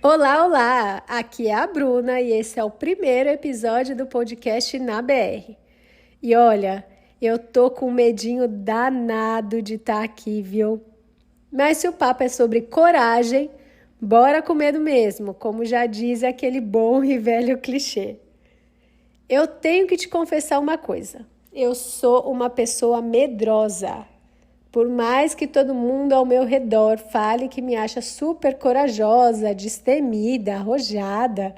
Olá, olá! Aqui é a Bruna e esse é o primeiro episódio do podcast na BR. E olha, eu tô com um medinho danado de estar aqui, viu? Mas se o papo é sobre coragem, bora com medo mesmo, como já diz aquele bom e velho clichê. Eu tenho que te confessar uma coisa. Eu sou uma pessoa medrosa. Por mais que todo mundo ao meu redor fale que me acha super corajosa, destemida, arrojada,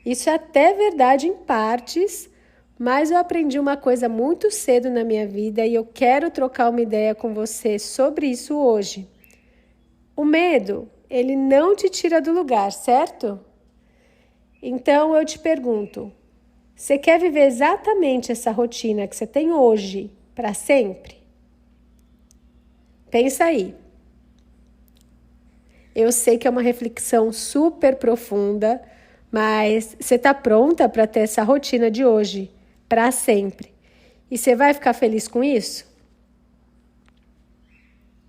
isso é até verdade em partes, mas eu aprendi uma coisa muito cedo na minha vida e eu quero trocar uma ideia com você sobre isso hoje. O medo, ele não te tira do lugar, certo? Então eu te pergunto, você quer viver exatamente essa rotina que você tem hoje para sempre? Pensa aí. Eu sei que é uma reflexão super profunda, mas você está pronta para ter essa rotina de hoje, para sempre? E você vai ficar feliz com isso?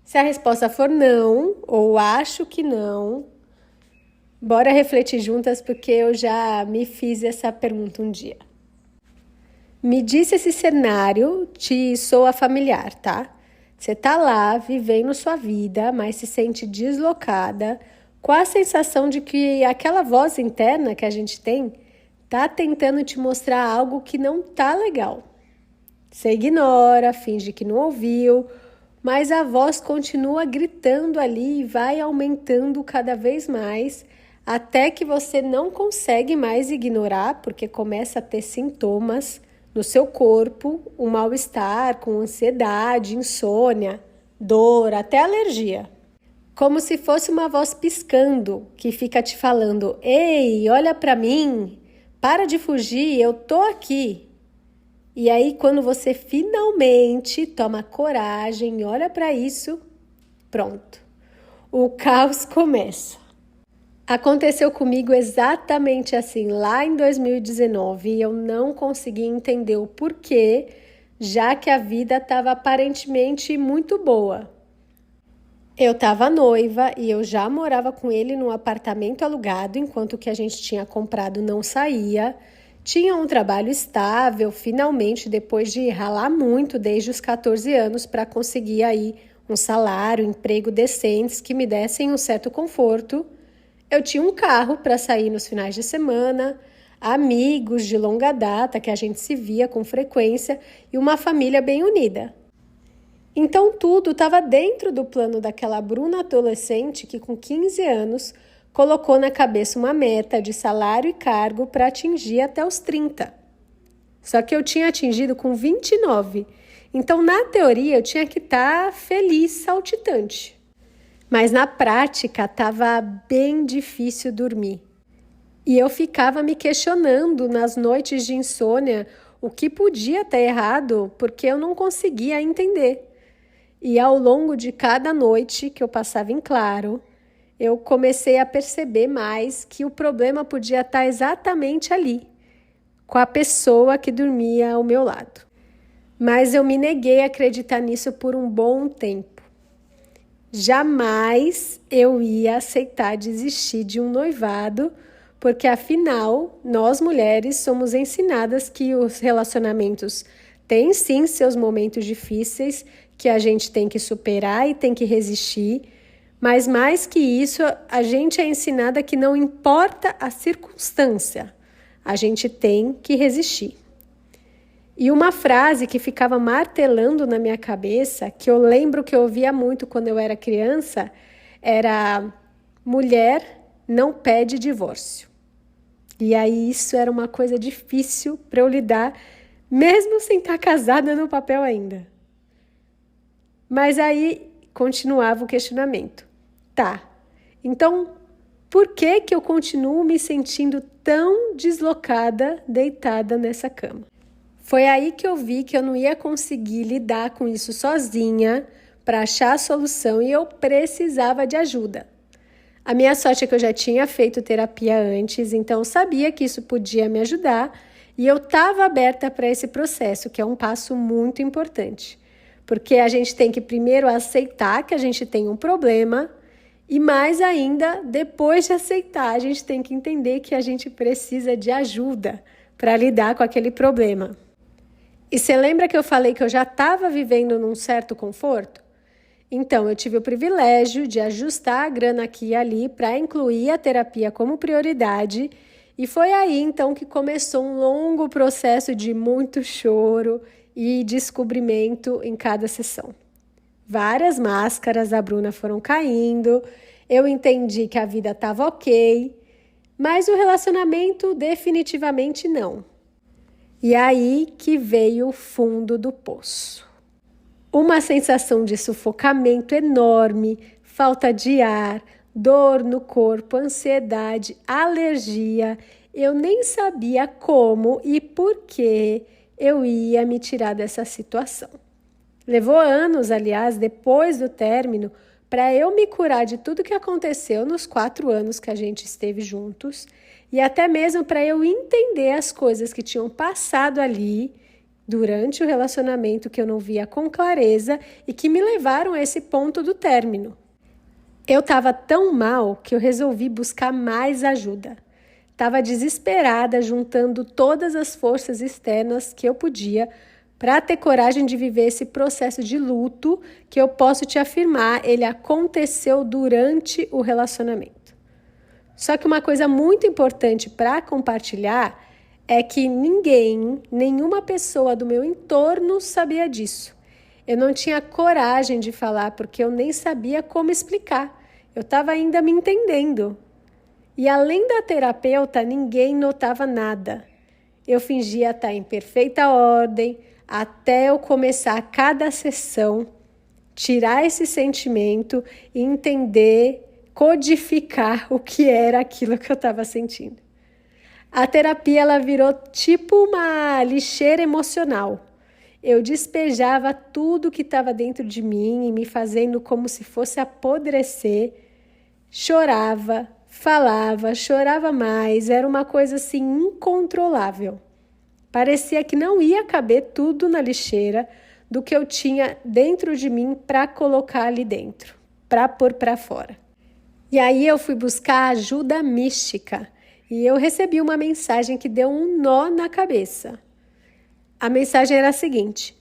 Se a resposta for não, ou acho que não, bora refletir juntas porque eu já me fiz essa pergunta um dia. Me diz se esse cenário te soa familiar, tá? Você tá lá vivendo sua vida, mas se sente deslocada, com a sensação de que aquela voz interna que a gente tem tá tentando te mostrar algo que não tá legal. Você ignora, finge que não ouviu, mas a voz continua gritando ali e vai aumentando cada vez mais, até que você não consegue mais ignorar, porque começa a ter sintomas no seu corpo, um mal-estar com ansiedade, insônia, dor, até alergia. Como se fosse uma voz piscando que fica te falando: "Ei, olha para mim, para de fugir, eu tô aqui". E aí, quando você finalmente toma coragem e olha para isso, pronto, o caos começa. Aconteceu comigo exatamente assim lá em 2019 e eu não consegui entender o porquê, já que a vida estava aparentemente muito boa. Eu estava noiva e eu já morava com ele num apartamento alugado enquanto o que a gente tinha comprado não saía. Tinha um trabalho estável, finalmente, depois de ralar muito desde os 14 anos para conseguir aí um salário, emprego decentes que me dessem um certo conforto. Eu tinha um carro para sair nos finais de semana, amigos de longa data que a gente se via com frequência e uma família bem unida. Então tudo estava dentro do plano daquela Bruna adolescente que com 15 anos colocou na cabeça uma meta de salário e cargo para atingir até os 30. Só que eu tinha atingido com 29, então na teoria eu tinha que estar feliz, saltitante. Mas na prática estava bem difícil dormir. E eu ficava me questionando nas noites de insônia o que podia estar errado porque eu não conseguia entender. E ao longo de cada noite que eu passava em claro, eu comecei a perceber mais que o problema podia estar exatamente ali, com a pessoa que dormia ao meu lado. Mas eu me neguei a acreditar nisso por um bom tempo. Jamais eu ia aceitar desistir de um noivado, porque afinal, nós mulheres somos ensinadas que os relacionamentos têm sim seus momentos difíceis, que a gente tem que superar e tem que resistir, mas mais que isso, a gente é ensinada que não importa a circunstância, a gente tem que resistir. E uma frase que ficava martelando na minha cabeça, que eu lembro que eu ouvia muito quando eu era criança, era: mulher não pede divórcio. E aí isso era uma coisa difícil para eu lidar, mesmo sem estar casada no papel ainda. Mas aí continuava o questionamento. Tá, então por que eu continuo me sentindo tão deslocada, deitada nessa cama? Foi aí que eu vi que eu não ia conseguir lidar com isso sozinha para achar a solução e eu precisava de ajuda. A minha sorte é que eu já tinha feito terapia antes, então eu sabia que isso podia me ajudar e eu estava aberta para esse processo, que é um passo muito importante. Porque a gente tem que primeiro aceitar que a gente tem um problema E mais ainda, depois de aceitar, a gente tem que entender que a gente precisa de ajuda para lidar com aquele problema. E você lembra que eu falei que eu já estava vivendo num certo conforto? Então, eu tive o privilégio de ajustar a grana aqui e ali para incluir a terapia como prioridade. E foi aí, então, que começou um longo processo de muito choro e descobrimento em cada sessão. Várias máscaras da Bruna foram caindo, eu entendi que a vida estava ok, mas o relacionamento definitivamente não. E aí que veio o fundo do poço. Uma sensação de sufocamento enorme, falta de ar, dor no corpo, ansiedade, alergia. Eu nem sabia como e por que eu ia me tirar dessa situação. Levou anos, aliás, depois do término, para eu me curar de tudo que aconteceu nos 4 anos que a gente esteve juntos e até mesmo para eu entender as coisas que tinham passado ali durante o relacionamento que eu não via com clareza e que me levaram a esse ponto do término. Eu estava tão mal que eu resolvi buscar mais ajuda. Estava desesperada, juntando todas as forças externas que eu podia para ter coragem de viver esse processo de luto que eu posso te afirmar, ele aconteceu durante o relacionamento. Só que uma coisa muito importante para compartilhar é que nenhuma pessoa do meu entorno sabia disso. Eu não tinha coragem de falar porque eu nem sabia como explicar. Eu estava ainda me entendendo. E além da terapeuta, ninguém notava nada. Eu fingia estar em perfeita ordem, até eu começar cada sessão, tirar esse sentimento e entender, codificar o que era aquilo que eu estava sentindo. A terapia ela virou tipo uma lixeira emocional. Eu despejava tudo que estava dentro de mim e me fazendo como se fosse apodrecer. Chorava, falava, chorava mais, era uma coisa assim incontrolável. Parecia que não ia caber tudo na lixeira do que eu tinha dentro de mim para colocar ali dentro, para pôr para fora. E aí eu fui buscar ajuda mística e eu recebi uma mensagem que deu um nó na cabeça. A mensagem era a seguinte: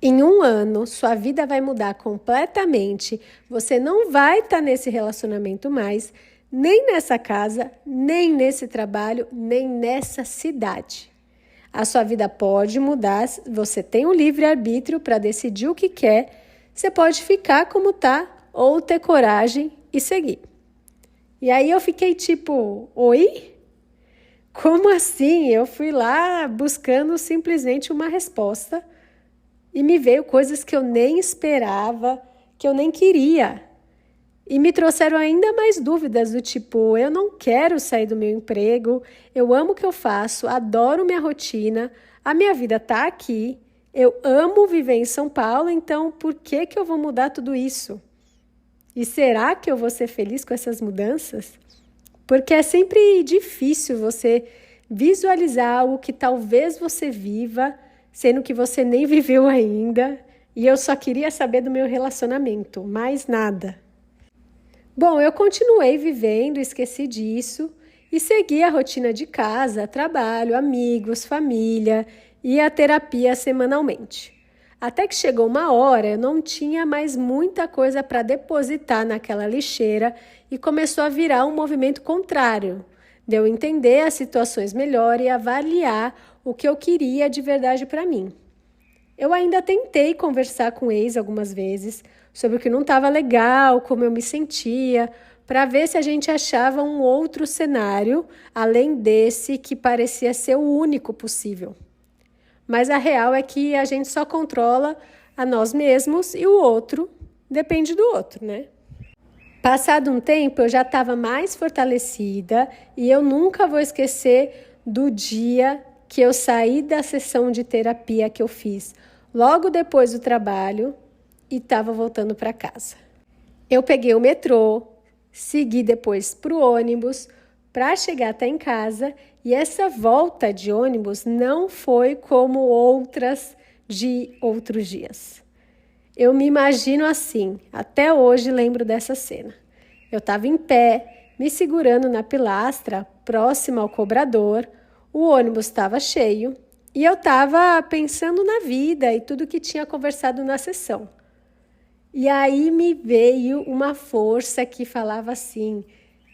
em 1 ano, sua vida vai mudar completamente, você não vai estar nesse relacionamento mais, nem nessa casa, nem nesse trabalho, nem nessa cidade. A sua vida pode mudar, você tem um livre-arbítrio para decidir o que quer, você pode ficar como está ou ter coragem e seguir. E aí eu fiquei tipo, oi? Como assim? Eu fui lá buscando simplesmente uma resposta e me veio coisas que eu nem esperava, que eu nem queria. E me trouxeram ainda mais dúvidas do tipo, eu não quero sair do meu emprego, eu amo o que eu faço, adoro minha rotina, a minha vida está aqui, eu amo viver em São Paulo, então por que eu vou mudar tudo isso? E será que eu vou ser feliz com essas mudanças? Porque é sempre difícil você visualizar algo que talvez você viva, sendo que você nem viveu ainda, e eu só queria saber do meu relacionamento, mais nada. Bom, eu continuei vivendo, esqueci disso e segui a rotina de casa, trabalho, amigos, família e a terapia semanalmente. Até que chegou uma hora, eu não tinha mais muita coisa para depositar naquela lixeira e começou a virar um movimento contrário, de eu entender as situações melhor e avaliar o que eu queria de verdade para mim. Eu ainda tentei conversar com o ex algumas vezes sobre o que não estava legal, como eu me sentia, para ver se a gente achava um outro cenário, além desse que parecia ser o único possível. Mas a real é que a gente só controla a nós mesmos e o outro depende do outro, né? Passado um tempo, eu já estava mais fortalecida e eu nunca vou esquecer do dia que eu saí da sessão de terapia que eu fiz logo depois do trabalho e estava voltando para casa. Eu peguei o metrô, segui depois para o ônibus para chegar até em casa e essa volta de ônibus não foi como outras de outros dias. Eu me imagino assim, até hoje lembro dessa cena. Eu estava em pé, me segurando na pilastra, próxima ao cobrador, o ônibus estava cheio e eu estava pensando na vida e tudo que tinha conversado na sessão. E aí me veio uma força que falava assim: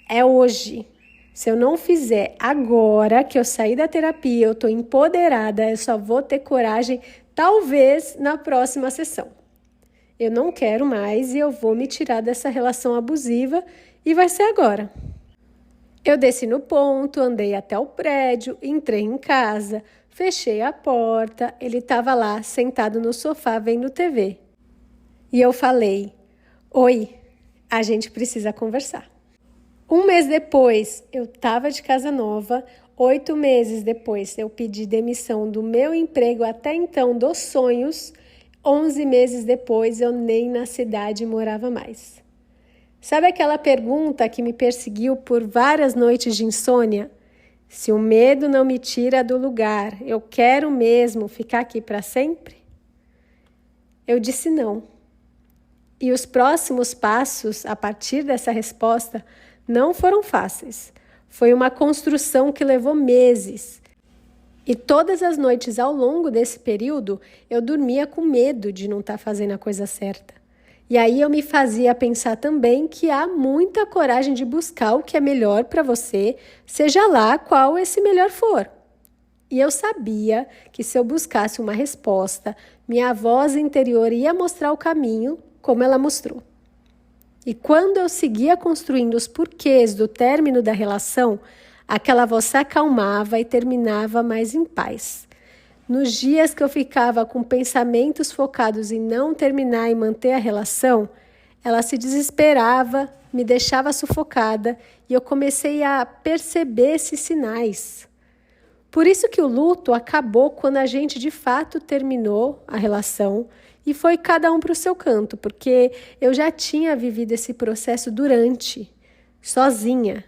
é hoje. Se eu não fizer agora que eu saí da terapia, eu estou empoderada, eu só vou ter coragem talvez na próxima sessão. Eu não quero mais e eu vou me tirar dessa relação abusiva e vai ser agora. Eu desci no ponto, andei até o prédio, entrei em casa, fechei a porta, ele estava lá sentado no sofá vendo TV. E eu falei: oi, a gente precisa conversar. 1 mês depois, eu estava de casa nova. 8 meses depois, eu pedi demissão do meu emprego até então dos sonhos. 11 meses depois, eu nem na cidade morava mais. Sabe aquela pergunta que me perseguiu por várias noites de insônia? Se o medo não me tira do lugar, eu quero mesmo ficar aqui para sempre? Eu disse não. E os próximos passos, a partir dessa resposta, não foram fáceis. Foi uma construção que levou meses. E todas as noites ao longo desse período, eu dormia com medo de não estar fazendo a coisa certa. E aí eu me fazia pensar também que há muita coragem de buscar o que é melhor para você, seja lá qual esse melhor for. E eu sabia que se eu buscasse uma resposta, minha voz interior ia mostrar o caminho, como ela mostrou. E quando eu seguia construindo os porquês do término da relação, aquela voz se acalmava e terminava mais em paz. Nos dias que eu ficava com pensamentos focados em não terminar e manter a relação, ela se desesperava, me deixava sufocada e eu comecei a perceber esses sinais. Por isso que o luto acabou quando a gente de fato terminou a relação e foi cada um para o seu canto, porque eu já tinha vivido esse processo sozinha.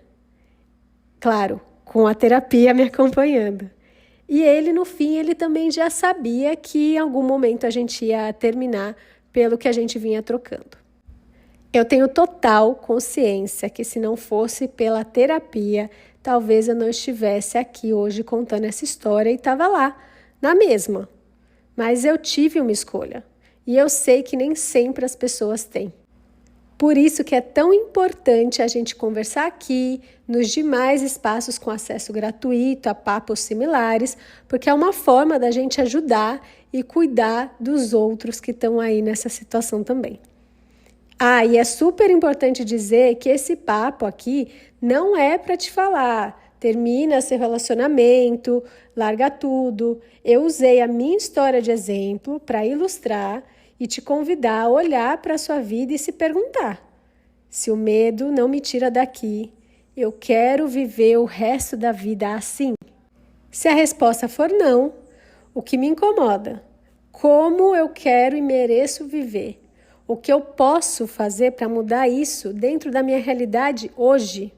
Claro, com a terapia me acompanhando. E ele, no fim, ele também já sabia que em algum momento a gente ia terminar pelo que a gente vinha trocando. Eu tenho total consciência que se não fosse pela terapia, talvez eu não estivesse aqui hoje contando essa história e estava lá, na mesma. Mas eu tive uma escolha e eu sei que nem sempre as pessoas têm. Por isso que é tão importante a gente conversar aqui, nos demais espaços com acesso gratuito a papos similares, porque é uma forma da gente ajudar e cuidar dos outros que estão aí nessa situação também. E é super importante dizer que esse papo aqui não é para te falar: termina seu relacionamento, larga tudo. Eu usei a minha história de exemplo para ilustrar e te convidar a olhar para a sua vida e se perguntar: se o medo não me tira daqui, eu quero viver o resto da vida assim? Se a resposta for não, o que me incomoda? Como eu quero e mereço viver? O que eu posso fazer para mudar isso dentro da minha realidade hoje?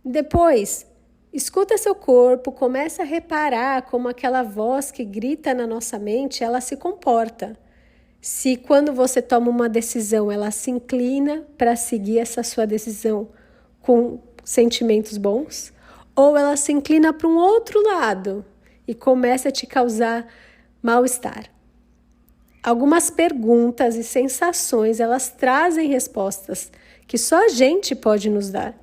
Depois, escuta seu corpo, começa a reparar como aquela voz que grita na nossa mente, ela se comporta. Se quando você toma uma decisão, ela se inclina para seguir essa sua decisão com sentimentos bons, ou ela se inclina para um outro lado e começa a te causar mal-estar. Algumas perguntas e sensações, elas trazem respostas que só a gente pode nos dar.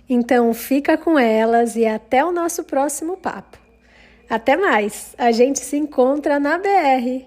Então, fica com elas e até o nosso próximo papo. Até mais! A gente se encontra na BR!